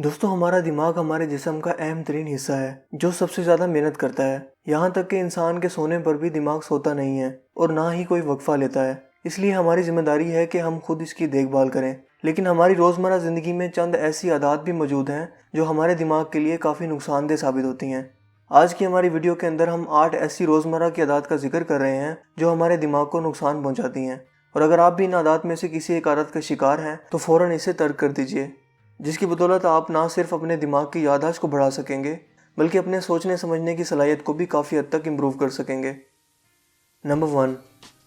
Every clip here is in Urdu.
دوستوں ہمارا دماغ ہمارے جسم کا اہم ترین حصہ ہے جو سب سے زیادہ محنت کرتا ہے۔ یہاں تک کہ انسان کے سونے پر بھی دماغ سوتا نہیں ہے اور نہ ہی کوئی وقفہ لیتا ہے۔ اس لیے ہماری ذمہ داری ہے کہ ہم خود اس کی دیکھ بھال کریں۔ لیکن ہماری روزمرہ زندگی میں چند ایسی عادات بھی موجود ہیں جو ہمارے دماغ کے لیے کافی نقصان دہ ثابت ہوتی ہیں۔ آج کی ہماری ویڈیو کے اندر ہم 8 ایسی روزمرہ کی عادات کا ذکر کر رہے ہیں جو ہمارے دماغ کو نقصان پہنچاتی ہیں، اور اگر آپ بھی ان عادات میں سے کسی ایک عادت کا شکار ہیں تو فوراً اسے ترک کر دیجیے، جس کی بدولت آپ نہ صرف اپنے دماغ کی یادداشت کو بڑھا سکیں گے بلکہ اپنے سوچنے سمجھنے کی صلاحیت کو بھی کافی حد تک امپروو کر سکیں گے۔ نمبر 1،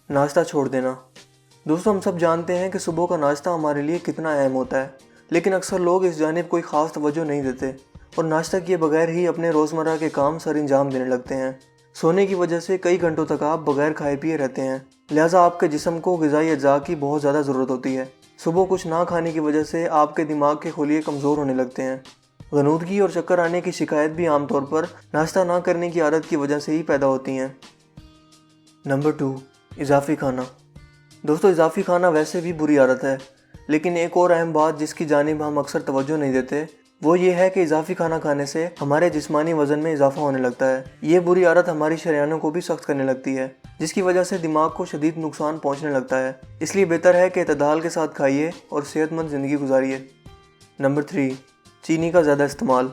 ناشتہ چھوڑ دینا۔ دوستوں ہم سب جانتے ہیں کہ صبح کا ناشتہ ہمارے لیے کتنا اہم ہوتا ہے، لیکن اکثر لوگ اس جانب کوئی خاص توجہ نہیں دیتے اور ناشتہ کیے بغیر ہی اپنے روزمرہ کے کام سر انجام دینے لگتے ہیں۔ سونے کی وجہ سے کئی گھنٹوں تک آپ بغیر کھائے پیے رہتے ہیں، لہٰذا آپ کے جسم کو غذائی اجزاء کی بہت زیادہ ضرورت ہوتی ہے۔ صبح کچھ نہ کھانے کی وجہ سے آپ کے دماغ کے خلیے کمزور ہونے لگتے ہیں۔ غنودگی اور چکر آنے کی شکایت بھی عام طور پر ناشتہ نہ کرنے کی عادت کی وجہ سے ہی پیدا ہوتی ہیں۔ نمبر 2، اضافی کھانا۔ دوستو اضافی کھانا ویسے بھی بری عادت ہے، لیکن ایک اور اہم بات جس کی جانب ہم اکثر توجہ نہیں دیتے وہ یہ ہے کہ اضافی کھانا کھانے سے ہمارے جسمانی وزن میں اضافہ ہونے لگتا ہے۔ یہ بری عادت ہماری شریانوں کو بھی سخت کرنے لگتی ہے، جس کی وجہ سے دماغ کو شدید نقصان پہنچنے لگتا ہے۔ اس لیے بہتر ہے کہ اعتدال کے ساتھ کھائیے اور صحت مند زندگی گزاریے۔ نمبر 3، چینی کا زیادہ استعمال۔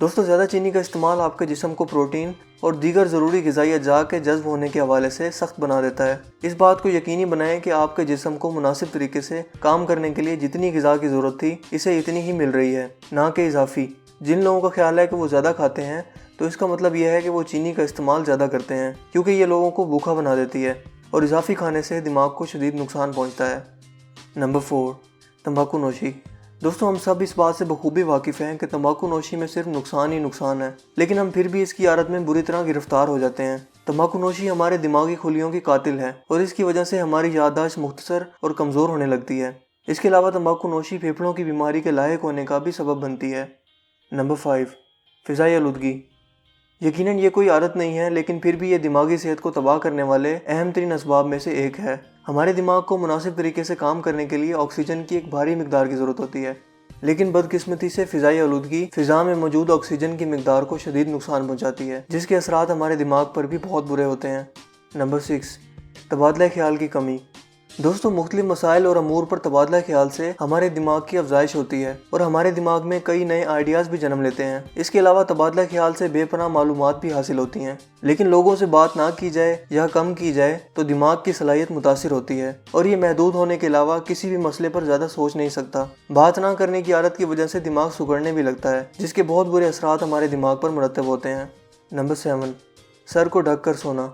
دوستو زیادہ چینی کا استعمال آپ کے جسم کو پروٹین اور دیگر ضروری غذائی اجزاء کے جذب ہونے کے حوالے سے سخت بنا دیتا ہے۔ اس بات کو یقینی بنائیں کہ آپ کے جسم کو مناسب طریقے سے کام کرنے کے لیے جتنی غذا کی ضرورت تھی اسے اتنی ہی مل رہی ہے، نہ کہ اضافی۔ جن لوگوں کا خیال ہے کہ وہ زیادہ کھاتے ہیں تو اس کا مطلب یہ ہے کہ وہ چینی کا استعمال زیادہ کرتے ہیں، کیونکہ یہ لوگوں کو بھوکا بنا دیتی ہے اور اضافی کھانے سے دماغ کو شدید نقصان پہنچتا ہے۔ نمبر 4، تمباکو نوشی۔ دوستو ہم سب اس بات سے بخوبی واقف ہیں کہ تمباکو نوشی میں صرف نقصان ہی نقصان ہے، لیکن ہم پھر بھی اس کی عادت میں بری طرح گرفتار ہو جاتے ہیں۔ تمباکو نوشی ہمارے دماغی خلیوں کی قاتل ہے اور اس کی وجہ سے ہماری یادداشت مختصر اور کمزور ہونے لگتی ہے۔ اس کے علاوہ تمباکو نوشی پھیپھڑوں کی بیماری کے لاحق ہونے کا بھی سبب بنتی ہے۔ نمبر 5، فضائی آلودگی۔ یقیناً یہ کوئی عادت نہیں ہے، لیکن پھر بھی یہ دماغی صحت کو تباہ کرنے والے اہم ترین اسباب میں سے ایک ہے۔ ہمارے دماغ کو مناسب طریقے سے کام کرنے کے لیے آکسیجن کی ایک بھاری مقدار کی ضرورت ہوتی ہے، لیکن بدقسمتی سے فضائی آلودگی فضا میں موجود آکسیجن کی مقدار کو شدید نقصان پہنچاتی ہے، جس کے اثرات ہمارے دماغ پر بھی بہت برے ہوتے ہیں۔ نمبر 6، تبادلہ خیال کی کمی۔ دوستو مختلف مسائل اور امور پر تبادلہ خیال سے ہمارے دماغ کی افزائش ہوتی ہے اور ہمارے دماغ میں کئی نئے آئیڈیاز بھی جنم لیتے ہیں۔ اس کے علاوہ تبادلہ خیال سے بے پناہ معلومات بھی حاصل ہوتی ہیں، لیکن لوگوں سے بات نہ کی جائے یا کم کی جائے تو دماغ کی صلاحیت متاثر ہوتی ہے اور یہ محدود ہونے کے علاوہ کسی بھی مسئلے پر زیادہ سوچ نہیں سکتا۔ بات نہ کرنے کی عادت کی وجہ سے دماغ سکڑنے بھی لگتا ہے، جس کے بہت برے اثرات ہمارے دماغ پر مرتب ہوتے ہیں۔ نمبر 7، سر کو ڈھک کر سونا۔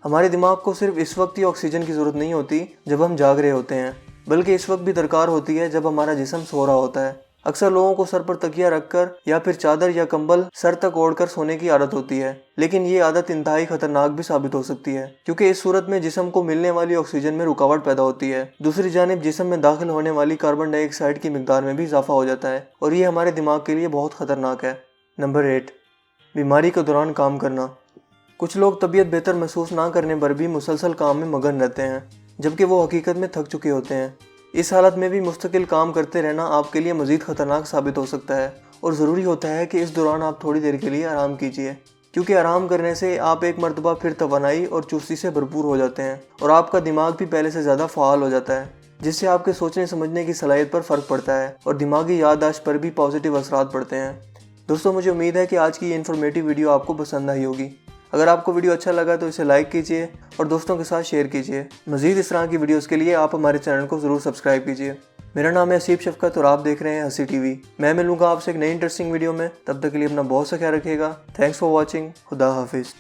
ہمارے دماغ کو صرف اس وقت ہی آکسیجن کی ضرورت نہیں ہوتی جب ہم جاگ رہے ہوتے ہیں، بلکہ اس وقت بھی درکار ہوتی ہے جب ہمارا جسم سو رہا ہوتا ہے۔ اکثر لوگوں کو سر پر تکیہ رکھ کر یا پھر چادر یا کمبل سر تک اوڑھ کر سونے کی عادت ہوتی ہے، لیکن یہ عادت انتہائی خطرناک بھی ثابت ہو سکتی ہے، کیونکہ اس صورت میں جسم کو ملنے والی آکسیجن میں رکاوٹ پیدا ہوتی ہے۔ دوسری جانب جسم میں داخل ہونے والی کاربن ڈائی آکسائڈ کی مقدار میں بھی اضافہ ہو جاتا ہے اور یہ ہمارے دماغ کے لیے بہت خطرناک ہے۔ نمبر 8، بیماری کے دوران کام کرنا۔ کچھ لوگ طبیعت بہتر محسوس نہ کرنے پر بھی مسلسل کام میں مگن رہتے ہیں، جبکہ وہ حقیقت میں تھک چکے ہوتے ہیں۔ اس حالت میں بھی مستقل کام کرتے رہنا آپ کے لیے مزید خطرناک ثابت ہو سکتا ہے اور ضروری ہوتا ہے کہ اس دوران آپ تھوڑی دیر کے لیے آرام کیجیے، کیونکہ آرام کرنے سے آپ ایک مرتبہ پھر توانائی اور چستی سے بھرپور ہو جاتے ہیں اور آپ کا دماغ بھی پہلے سے زیادہ فعال ہو جاتا ہے، جس سے آپ کے سوچنے سمجھنے کی صلاحیت پر فرق پڑتا ہے اور دماغی یادداشت پر بھی پازیٹیو اثرات پڑتے ہیں۔ دوستوں مجھے امید ہے کہ آج کی یہ انفارمیٹیو ویڈیو آپ کو پسند آئی ہوگی۔ اگر آپ کو ویڈیو اچھا لگا تو اسے لائک کیجیے اور دوستوں کے ساتھ شیئر کیجیے۔ مزید اس طرح کی ویڈیوز کے لیے آپ ہمارے چینل کو ضرور سبسکرائب کیجیے۔ میرا نام ہے حسیب شفقت اور آپ دیکھ رہے ہیں ہنسی ٹی وی۔ میں ملوں گا آپ سے ایک نئی انٹرسٹنگ ویڈیو میں، تب تک کے لیے اپنا بہت سا خیال رکھیے گا۔ Thanks for watching. خدا حافظ۔